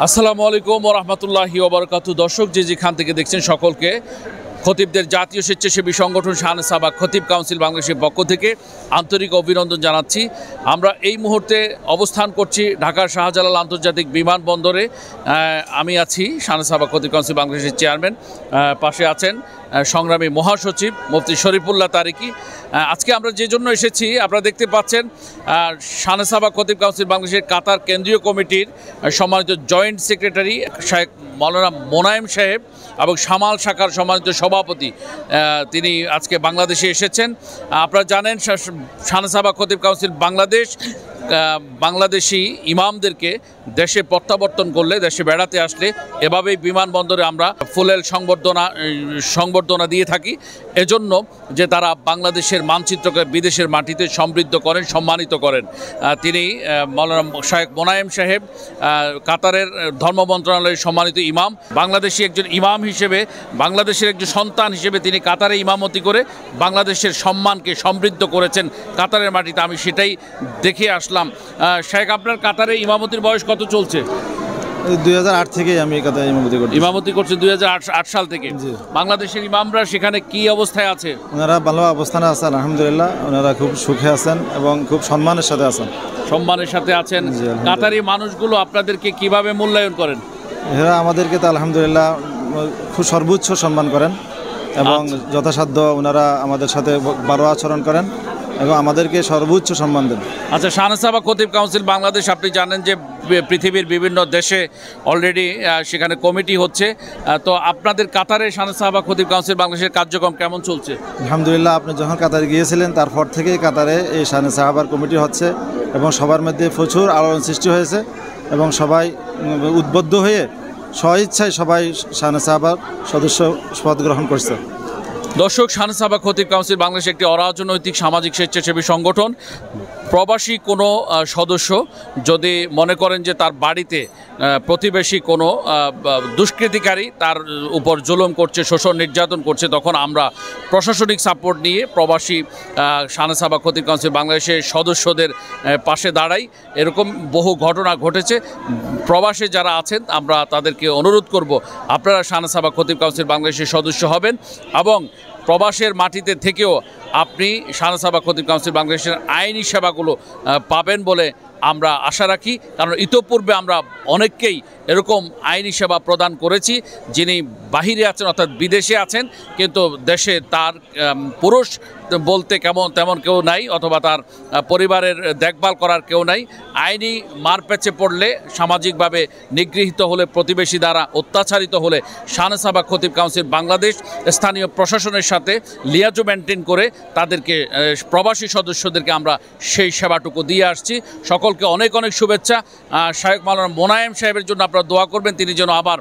আসসালামু আলাইকুম ওয়া রাহমাতুল্লাহি ওয়া বারাকাতুহু। দর্শক যে যেখান থেকে দেখছেন সকলকে খতিবদের জাতীয় স্বেচ্ছাসেবী সংগঠন শান সাবা খতিব কাউন্সিল বাংলাদেশের পক্ষ থেকে আন্তরিক অভিনন্দন জানাচ্ছি। আমরা এই মুহূর্তে অবস্থান করছি ঢাকার শাহজালাল আন্তর্জাতিক বিমানবন্দরে। আমি আছি শান সাবা খতিব কাউন্সিল বাংলাদেশের চেয়ারম্যান, পাশে আছেন সংগ্রামী মহাসচিব মুফতি শরীফুল্লাহ তারিকি। আজকে আমরা যে জন্য এসেছি আপনারা দেখতে পাচ্ছেন শান সাবা খতিব কাউন্সিল বাংলাদেশের কাতার কেন্দ্রীয় কমিটির সম্মানিত জয়েন্ট সেক্রেটারি শেখ মৌলানা মোনায়েম সাহেব এবং সামাল শাখার সম্মানিত সভাপতি তিনি আজকে বাংলাদেশে এসেছেন। আপনারা জানেন শান সাবা খতিব কাউন্সিল বাংলাদেশি ইমামদেরকে দেশে প্রত্যাবর্তন করলে, দেশে বেড়াতে আসলে এভাবেই বিমানবন্দরে আমরা ফুলেল সংবর্ধনা দিয়ে থাকি, এজন্য যে তারা বাংলাদেশের মানচিত্রকে বিদেশের মাটিতে সমৃদ্ধ করেন, সম্মানিত করেন। তিনি মৌলানা শেখ মোনায়েম সাহেব কাতারের ধর্ম মন্ত্রণালয়ের সম্মানিত ইমাম, বাংলাদেশি একজন ইমাম হিসেবে, বাংলাদেশের একজন সন্তান হিসেবে তিনি কাতারে ইমামতি করে বাংলাদেশের সম্মানকে সমৃদ্ধ করেছেন কাতারের মাটিতে। আমি সেটাই দেখে আসলাম। শেখ, আপনার কাতারে ইমামতির বয়স কত চলছে? 2008 থেকে আমি কাতারে ইমামতি করছি 2008 সাল থেকে। বাংলাদেশের ইমামরা সেখানে কি অবস্থায় আছে? ওনারা ভালো অবস্থানে আছেন আলহামদুলিল্লাহ। ওনারা খুব সুখে আছেন এবং খুব সম্মানের সাথে আছেন। সম্মানের সাথে আছেন। কাতারি মানুষগুলো আপনাদেরকে কিভাবে মূল্যায়ন করেন? এরা আমাদেরকে তো আলহামদুলিল্লাহ খুব সর্বোচ্চ সম্মান করেন এবং যথাসাধ্য ওনারা আমাদের সাথে ভালো আচরণ করেন এবং আমাদেরকে সর্বোচ্চ সম্মান দেন। আচ্ছা, শান সাবা খতিব কাউন্সিল বাংলাদেশ, আপনি জানেন যে পৃথিবীর বিভিন্ন দেশে অলরেডি সেখানে কমিটি হচ্ছে, তো আপনাদের কাতারে শান সাবা খতিব কাউন্সিল বাংলাদেশের কার্যক্রম কেমন চলছে? আলহামদুলিল্লাহ, আপনি যখন কাতারে গিয়েছিলেন তারপর থেকেই কাতারে এই শান সাহাবার কমিটি হচ্ছে এবং সবার মধ্যে প্রচুর আলোড়ন সৃষ্টি হয়েছে এবং সবাই উদ্বুদ্ধ হয়ে স্বইচ্ছায় সবাই শান সাহাবার সদস্য পদ গ্রহণ করছে। দর্শক, শান সাবা খতিব কাউন্সিল বাংলাদেশ একটি অরাজনৈতিক সামাজিক স্বেচ্ছাসেবী সংগঠন। প্রবাসী কোনো সদস্য যদি মনে করেন যে তার বাড়িতে প্রতিবেশী কোনো দুষ্কৃতিকারী তার উপর জুলুম করছে, শোষণ নির্যাতন করছে, তখন আমরা প্রশাসনিক সাপোর্ট নিয়ে প্রবাসী শান সাবা খতিব কাউন্সিল বাংলাদেশের সদস্যদের পাশে দাঁড়াই। এরকম বহু ঘটনা ঘটেছে। প্রবাসে যারা আছেন আমরা তাদেরকে অনুরোধ করব, আপনারা শান সাবা খতিব কাউন্সিল বাংলাদেশের সদস্য হবেন এবং প্রবাসের মাটিতে থেকেও আপনি শান সাবা খতিব কাউন্সিল বাংলাদেশের আইনি সেবাগুলো পাবেন বলে আমরা আশা রাখি। কারণ ইতোপূর্বে আমরা অনেককেই এরকম আইনি সেবা প্রদান করেছি যিনি বাহিরে আছেন, অর্থাৎ বিদেশে আছেন, কিন্তু দেশে তার পুরুষ বলতে তেমন কেউ নাই, অথবা তার পরিবারের দেখভাল করার কেউ নাই। আইনি মারপ্যাচে পড়লে, সামাজিকভাবে নিগৃহীত হলে, প্রতিবেশী দ্বারা অত্যাচারিত হলে শান সাবা খতিব কাউন্সিল বাংলাদেশ স্থানীয় প্রশাসনের সাথে লিয়াজো মেনটেন করে তাদেরকে, প্রবাসী সদস্যদেরকে আমরা সেই সেবাটুকু দিয়ে আসছি। সকলকে অনেক অনেক শুভেচ্ছা। শেখ মৌলানা মোনায়েম সাহেবের জন্য আপনারা দোয়া করবেন, তিনি যেন আবার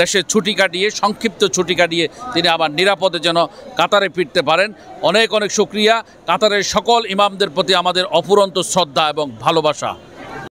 দেশে ছুটি কাটিয়ে, সংক্ষিপ্ত ছুটি কাটিয়ে তিনি আবার নিরাপদে যেন কাতারে ফিরতে পারেন। অনেক অনেক শুকরিয়া। কাতারের সকল ইমামদের প্রতি আমাদের অফুরন্ত শ্রদ্ধা এবং ভালোবাসা।